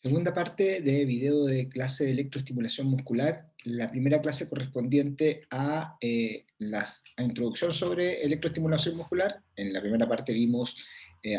Segunda parte de video de clase de electroestimulación muscular. La primera clase correspondiente a introducción sobre electroestimulación muscular. En la primera parte vimos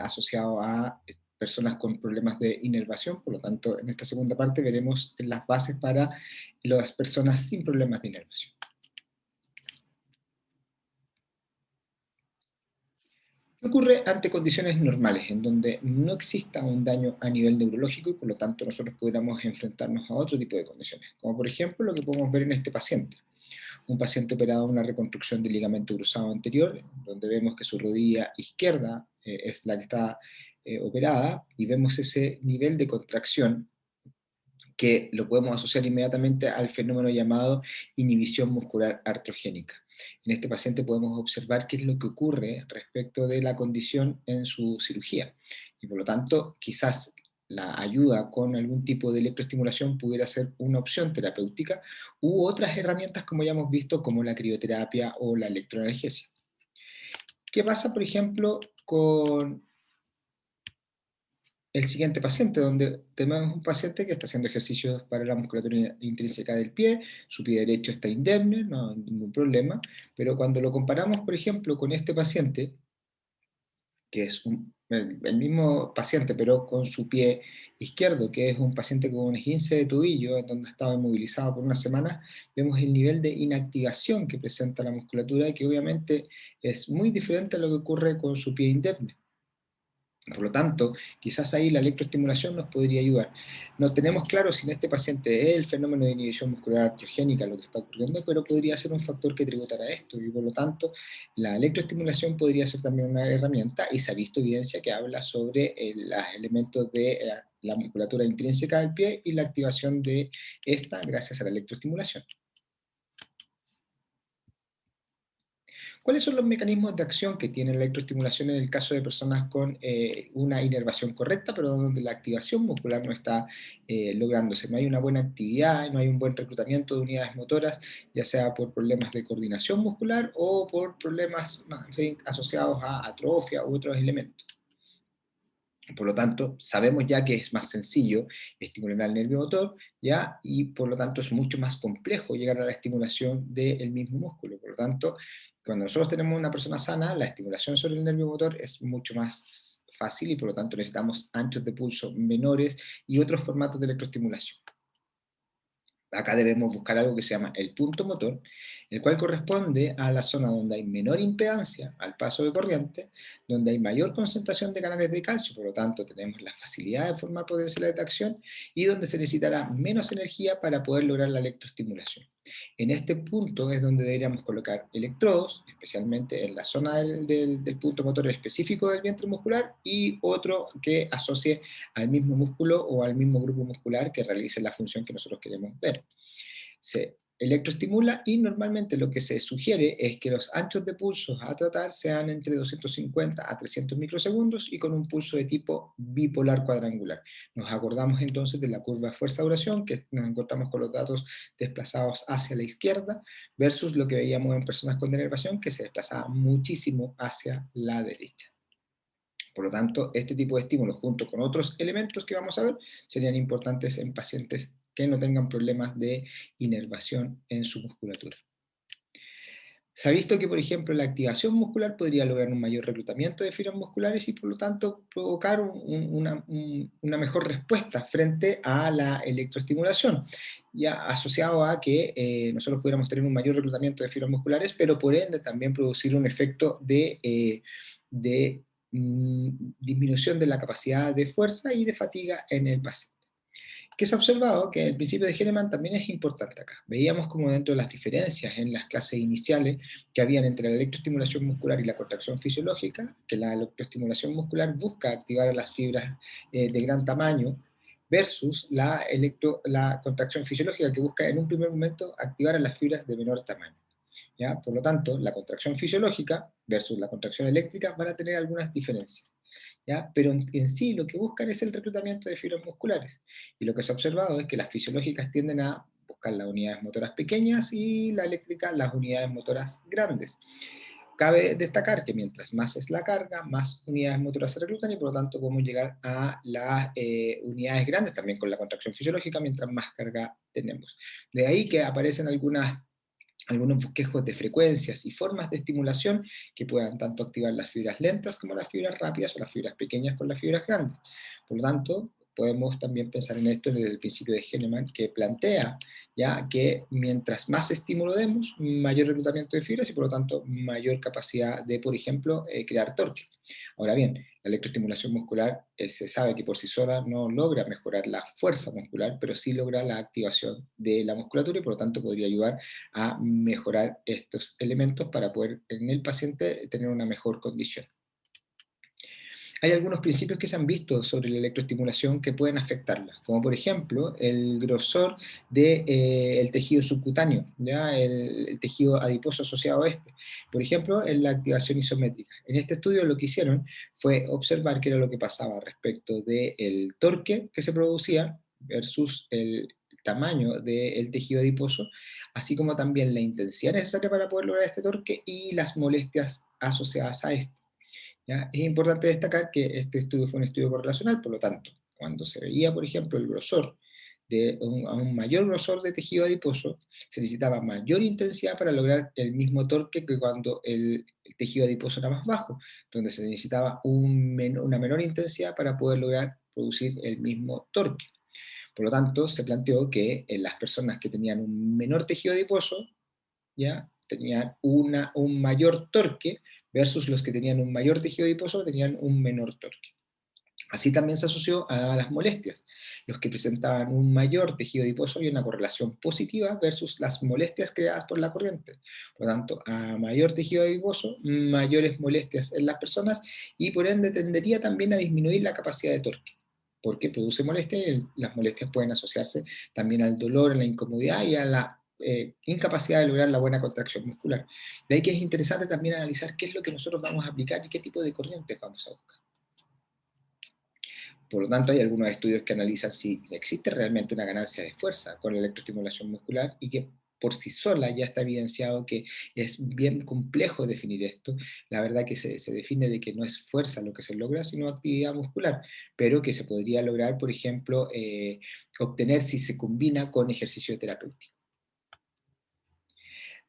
asociado a personas con problemas de inervación, por lo tanto en esta segunda parte veremos las bases para las personas sin problemas de inervación. ¿Qué ocurre ante condiciones normales, en donde no exista un daño a nivel neurológico y por lo tanto nosotros pudiéramos enfrentarnos a otro tipo de condiciones? Como por ejemplo lo que podemos ver en este paciente. Un paciente operado en una reconstrucción del ligamento cruzado anterior, donde vemos que su rodilla izquierda es la que está operada y vemos ese nivel de contracción que lo podemos asociar inmediatamente al fenómeno llamado inhibición muscular artrogénica. En este paciente podemos observar qué es lo que ocurre respecto de la condición en su cirugía. Y por lo tanto, quizás la ayuda con algún tipo de electroestimulación pudiera ser una opción terapéutica u otras herramientas como ya hemos visto como la crioterapia o la electroanalgesia. ¿Qué pasa, por ejemplo, con el siguiente paciente, donde tenemos un paciente que está haciendo ejercicios para la musculatura intrínseca del pie, su pie derecho está indemne, no hay ningún problema, pero cuando lo comparamos, por ejemplo, con este paciente, que es el mismo paciente, pero con su pie izquierdo, que es un paciente con un esguince de tobillo, en donde ha estado inmovilizado por una semana, vemos el nivel de inactivación que presenta la musculatura, y que obviamente es muy diferente a lo que ocurre con su pie indemne. Por lo tanto, quizás ahí la electroestimulación nos podría ayudar. No tenemos claro si en este paciente es el fenómeno de inhibición muscular artrogénica lo que está ocurriendo, pero podría ser un factor que tributara a esto, y por lo tanto la electroestimulación podría ser también una herramienta, y se ha visto evidencia que habla sobre los elementos de la musculatura intrínseca del pie y la activación de esta gracias a la electroestimulación. ¿Cuáles son los mecanismos de acción que tiene la electroestimulación en el caso de personas con una inervación correcta, pero donde la activación muscular no está lográndose? No hay una buena actividad, no hay un buen reclutamiento de unidades motoras, ya sea por problemas de coordinación muscular o por problemas más bien asociados a atrofia u otros elementos. Por lo tanto, sabemos ya que es más sencillo estimular el nervio motor, ¿ya? Y por lo tanto es mucho más complejo llegar a la estimulación del mismo músculo. Por lo tanto, cuando nosotros tenemos una persona sana, la estimulación sobre el nervio motor es mucho más fácil, y por lo tanto necesitamos anchos de pulso menores y otros formatos de electroestimulación. Acá debemos buscar algo que se llama el punto motor, el cual corresponde a la zona donde hay menor impedancia al paso de corriente, donde hay mayor concentración de canales de calcio, por lo tanto tenemos la facilidad de formar potenciales de acción, y donde se necesitará menos energía para poder lograr la electroestimulación. En este punto es donde deberíamos colocar electrodos, especialmente en la zona del punto motor específico del vientre muscular, y otro que asocie al mismo músculo o al mismo grupo muscular que realice la función que nosotros queremos ver. Se electroestimula, y normalmente lo que se sugiere es que los anchos de pulsos a tratar sean entre 250 a 300 microsegundos y con un pulso de tipo bipolar cuadrangular. Nos acordamos entonces de la curva fuerza-duración, que nos encontramos con los datos desplazados hacia la izquierda versus lo que veíamos en personas con denervación, que se desplazaba muchísimo hacia la derecha. Por lo tanto, este tipo de estímulos, junto con otros elementos que vamos a ver, serían importantes en pacientes que no tengan problemas de inervación en su musculatura. Se ha visto que, por ejemplo, la activación muscular podría lograr un mayor reclutamiento de fibras musculares y, por lo tanto, provocar una mejor respuesta frente a la electroestimulación, ya asociado a que nosotros pudiéramos tener un mayor reclutamiento de fibras musculares, pero por ende también producir un efecto de disminución de la capacidad de fuerza y de fatiga en el paciente. Que se ha observado que el principio de Hahnemann también es importante acá. Veíamos como dentro de las diferencias en las clases iniciales que habían entre la electroestimulación muscular y la contracción fisiológica, que la electroestimulación muscular busca activar a las fibras de gran tamaño, versus la contracción fisiológica, que busca en un primer momento activar a las fibras de menor tamaño. ¿Ya? Por lo tanto, la contracción fisiológica versus la contracción eléctrica van a tener algunas diferencias, ¿ya? Pero en sí lo que buscan es el reclutamiento de fibras musculares. Y lo que se ha observado es que las fisiológicas tienden a buscar las unidades motoras pequeñas y la eléctrica las unidades motoras grandes. Cabe destacar que mientras más es la carga, más unidades motoras se reclutan y por lo tanto podemos llegar a las unidades grandes también con la contracción fisiológica mientras más carga tenemos. De ahí que aparecen algunos bosquejos de frecuencias y formas de estimulación que puedan tanto activar las fibras lentas como las fibras rápidas o las fibras pequeñas con las fibras grandes. Por lo tanto, podemos también pensar en esto desde el principio de Hahnemann, que plantea ya que mientras más estímulo demos, mayor reclutamiento de fibras y por lo tanto mayor capacidad de, por ejemplo, crear torque. Ahora bien, la electroestimulación muscular se sabe que por sí sola no logra mejorar la fuerza muscular, pero sí logra la activación de la musculatura y por lo tanto podría ayudar a mejorar estos elementos para poder en el paciente tener una mejor condición. Hay algunos principios que se han visto sobre la electroestimulación que pueden afectarla, como por ejemplo el grosor del tejido subcutáneo, ¿ya? El tejido adiposo asociado a este. Por ejemplo, en la activación isométrica. En este estudio lo que hicieron fue observar qué era lo que pasaba respecto del torque que se producía versus el tamaño del tejido adiposo, así como también la intensidad necesaria para poder lograr este torque y las molestias asociadas a este. ¿Ya? Es importante destacar que este estudio fue un estudio correlacional, por lo tanto, cuando se veía, por ejemplo, el grosor a un mayor grosor de tejido adiposo, se necesitaba mayor intensidad para lograr el mismo torque que cuando el tejido adiposo era más bajo, donde se necesitaba una menor intensidad para poder lograr producir el mismo torque. Por lo tanto, se planteó que en las personas que tenían un menor tejido adiposo, ¿ya? Tenían un mayor torque versus los que tenían un mayor tejido adiposo tenían un menor torque. Así también se asoció a las molestias. Los que presentaban un mayor tejido adiposo había una correlación positiva versus las molestias creadas por la corriente. Por lo tanto, a mayor tejido adiposo, mayores molestias en las personas y por ende tendería también a disminuir la capacidad de torque porque produce molestia y las molestias pueden asociarse también al dolor, a la incomodidad y a la incapacidad de lograr la buena contracción muscular. De ahí que es interesante también analizar qué es lo que nosotros vamos a aplicar y qué tipo de corrientes vamos a buscar. Por lo tanto, hay algunos estudios que analizan si existe realmente una ganancia de fuerza con la electroestimulación muscular y que por sí sola ya está evidenciado que es bien complejo definir esto. La verdad que se define de que no es fuerza lo que se logra, sino actividad muscular, pero que se podría lograr, por ejemplo, obtener si se combina con ejercicio terapéutico.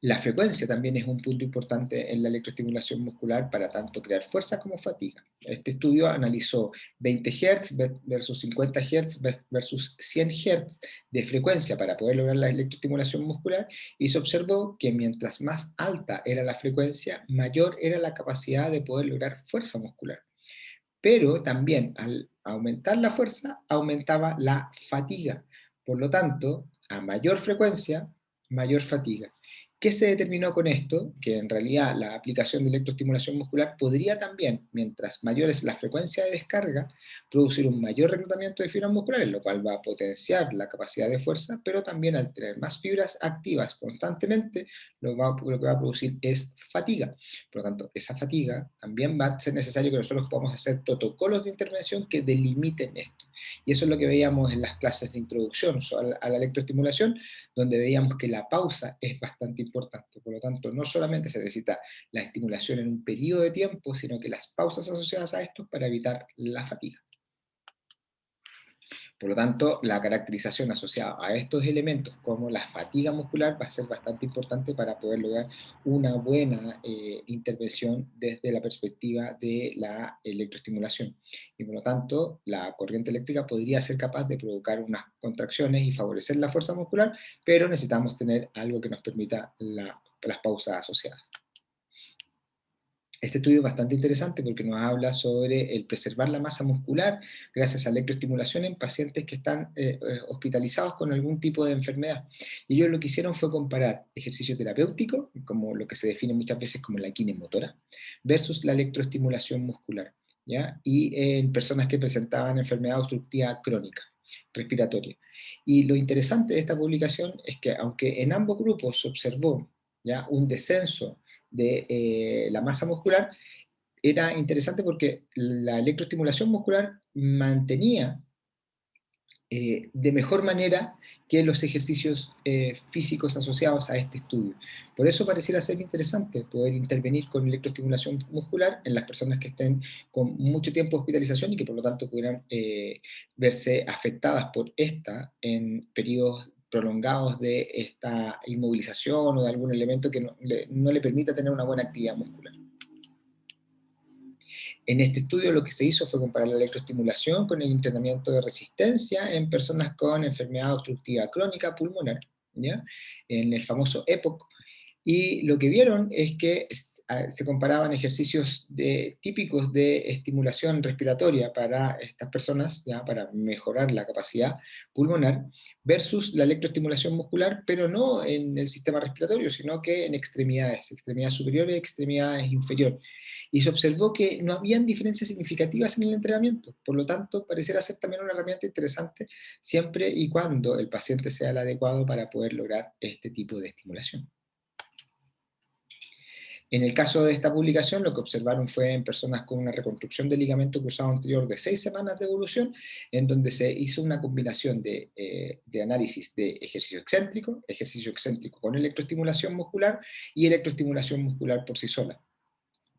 La frecuencia también es un punto importante en la electroestimulación muscular para tanto crear fuerza como fatiga. Este estudio analizó 20 Hz versus 50 Hz versus 100 Hz de frecuencia para poder lograr la electroestimulación muscular y se observó que mientras más alta era la frecuencia, mayor era la capacidad de poder lograr fuerza muscular. Pero también al aumentar la fuerza, aumentaba la fatiga. Por lo tanto, a mayor frecuencia, mayor fatiga. ¿Qué se determinó con esto? Que en realidad la aplicación de electroestimulación muscular podría también, mientras mayor es la frecuencia de descarga, producir un mayor reclutamiento de fibras musculares, lo cual va a potenciar la capacidad de fuerza, pero también al tener más fibras activas constantemente, lo que va a producir es fatiga. Por lo tanto, esa fatiga también va a ser necesario que nosotros podamos hacer protocolos de intervención que delimiten esto. Y eso es lo que veíamos en las clases de introducción a la electroestimulación, donde veíamos que la pausa es bastante importante. Por lo tanto, no solamente se necesita la estimulación en un periodo de tiempo, sino que las pausas asociadas a esto para evitar la fatiga. Por lo tanto, la caracterización asociada a estos elementos como la fatiga muscular va a ser bastante importante para poder lograr una buena intervención desde la perspectiva de la electroestimulación. Y por lo tanto, la corriente eléctrica podría ser capaz de provocar unas contracciones y favorecer la fuerza muscular, pero necesitamos tener algo que nos permita las pausas asociadas. Este estudio es bastante interesante porque nos habla sobre el preservar la masa muscular gracias a electroestimulación en pacientes que están hospitalizados con algún tipo de enfermedad. Y ellos lo que hicieron fue comparar ejercicio terapéutico, como lo que se define muchas veces como la kinemotora, versus la electroestimulación muscular, ¿ya? Y en personas que presentaban enfermedad obstructiva crónica respiratoria. Y lo interesante de esta publicación es que aunque en ambos grupos se observó ya un descenso de la masa muscular, era interesante porque la electroestimulación muscular mantenía de mejor manera que los ejercicios físicos asociados a este estudio. Por eso pareciera ser interesante poder intervenir con electroestimulación muscular en las personas que estén con mucho tiempo de hospitalización y que por lo tanto pudieran verse afectadas por esta en periodos prolongados de esta inmovilización o de algún elemento que no le permita tener una buena actividad muscular. En este estudio lo que se hizo fue comparar la electroestimulación con el entrenamiento de resistencia en personas con enfermedad obstructiva crónica pulmonar, ¿ya? En el famoso EPOC, y lo que vieron es que se comparaban ejercicios típicos de estimulación respiratoria para estas personas, ya para mejorar la capacidad pulmonar, versus la electroestimulación muscular, pero no en el sistema respiratorio, sino que en extremidades, extremidades superiores y extremidades inferiores. Y se observó que no habían diferencias significativas en el entrenamiento, por lo tanto, parecerá ser también una herramienta interesante siempre y cuando el paciente sea el adecuado para poder lograr este tipo de estimulación. En el caso de esta publicación, lo que observaron fue en personas con una reconstrucción del ligamento cruzado anterior de 6 semanas de evolución, en donde se hizo una combinación de análisis de ejercicio excéntrico con electroestimulación muscular y electroestimulación muscular por sí sola.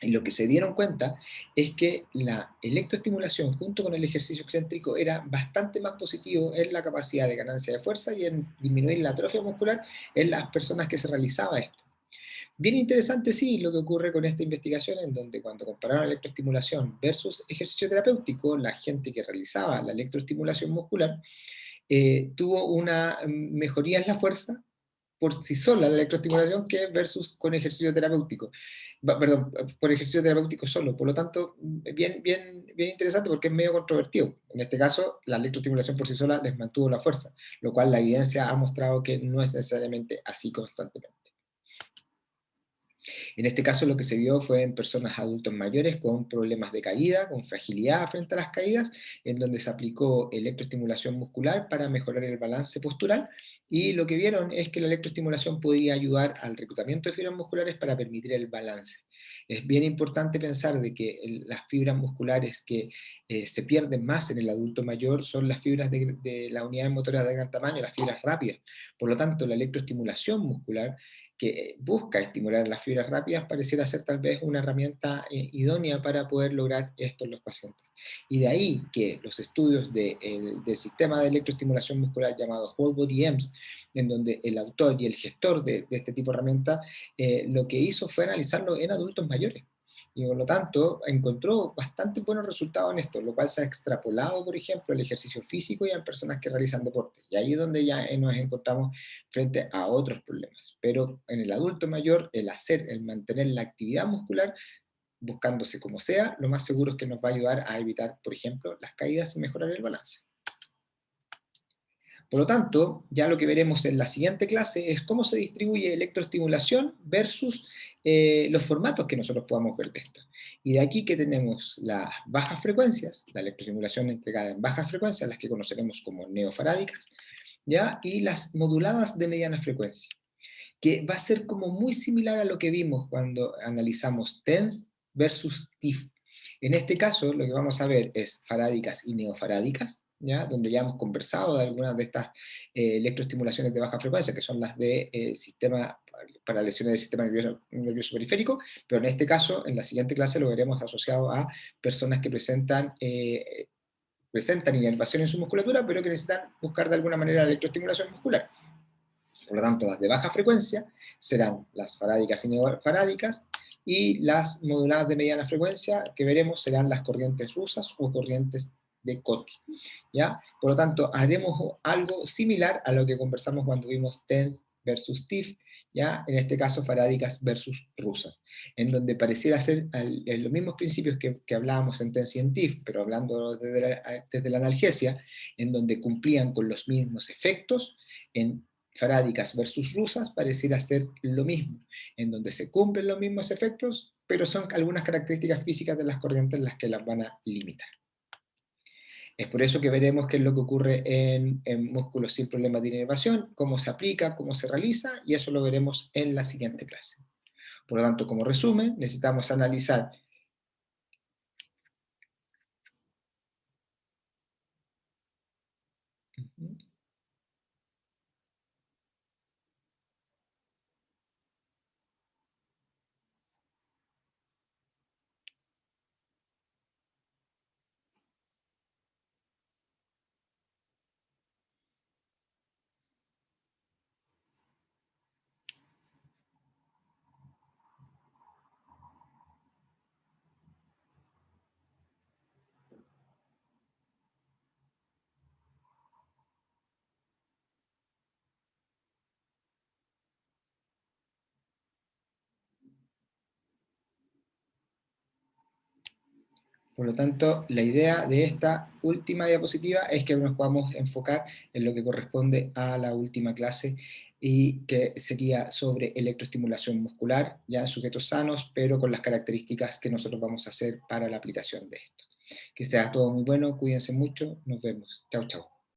Y lo que se dieron cuenta es que la electroestimulación junto con el ejercicio excéntrico era bastante más positivo en la capacidad de ganancia de fuerza y en disminuir la atrofia muscular en las personas que se realizaba esto. Bien interesante, sí, lo que ocurre con esta investigación, en donde cuando compararon electroestimulación versus ejercicio terapéutico, la gente que realizaba la electroestimulación muscular tuvo una mejoría en la fuerza por sí sola, la electroestimulación, que versus con ejercicio terapéutico. Perdón, por ejercicio terapéutico solo. Por lo tanto, bien interesante porque es medio controvertido. En este caso, la electroestimulación por sí sola les mantuvo la fuerza, lo cual la evidencia ha mostrado que no es necesariamente así constantemente. En este caso lo que se vio fue en personas adultos mayores con problemas de caída, con fragilidad frente a las caídas, en donde se aplicó electroestimulación muscular para mejorar el balance postural, y lo que vieron es que la electroestimulación podía ayudar al reclutamiento de fibras musculares para permitir el balance. Es bien importante pensar de que las fibras musculares que se pierden más en el adulto mayor son las fibras de la unidad motora de gran tamaño, las fibras rápidas. Por lo tanto, la electroestimulación muscular que busca estimular las fibras rápidas pareciera ser tal vez una herramienta idónea para poder lograr esto en los pacientes. Y de ahí que los estudios del sistema de electroestimulación muscular llamado Whole Body EMS, en donde el autor y el gestor de este tipo de herramienta lo que hizo fue analizarlo en adultos mayores. Y por lo tanto encontró bastante buenos resultados en esto, lo cual se ha extrapolado, por ejemplo, el ejercicio físico y en personas que realizan deporte. Y ahí es donde ya nos encontramos frente a otros problemas. Pero en el adulto mayor, el mantener la actividad muscular, buscándose como sea, lo más seguro es que nos va a ayudar a evitar, por ejemplo, las caídas y mejorar el balance. Por lo tanto, ya lo que veremos en la siguiente clase es cómo se distribuye electroestimulación versus los formatos que nosotros podamos ver de esto. Y de aquí que tenemos las bajas frecuencias, la electroestimulación entregada en bajas frecuencias, las que conoceremos como neofarádicas, ¿ya? Y las moduladas de mediana frecuencia, que va a ser como muy similar a lo que vimos cuando analizamos TENS versus TIF. En este caso, lo que vamos a ver es farádicas y neofarádicas, ¿ya? Donde ya hemos conversado de algunas de estas electroestimulaciones de baja frecuencia, que son las de sistema para lesiones del sistema nervioso periférico, pero en este caso, en la siguiente clase, lo veremos asociado a personas que presentan inervación en su musculatura, pero que necesitan buscar de alguna manera la electroestimulación muscular. Por lo tanto, las de baja frecuencia serán las farádicas y neofarádicas, y las moduladas de mediana frecuencia que veremos serán las corrientes rusas o corrientes de Koch, ¿ya? Por lo tanto, haremos algo similar a lo que conversamos cuando vimos TENS versus TIF, ¿ya? En este caso, farádicas versus rusas, en donde pareciera ser los mismos principios que hablábamos en TENS y en TIF, pero hablando desde la analgesia, en donde cumplían con los mismos efectos. En farádicas versus rusas pareciera ser lo mismo, en donde se cumplen los mismos efectos, pero son algunas características físicas de las corrientes las que las van a limitar. Es por eso que veremos qué es lo que ocurre en músculos sin problemas de inervación, cómo se aplica, cómo se realiza, y eso lo veremos en la siguiente clase. Por lo tanto, como resumen, necesitamos analizar Por lo tanto, la idea de esta última diapositiva es que nos podamos enfocar en lo que corresponde a la última clase y que sería sobre electroestimulación muscular, ya en sujetos sanos, pero con las características que nosotros vamos a hacer para la aplicación de esto. Que sea todo muy bueno, cuídense mucho, nos vemos. Chao, chao.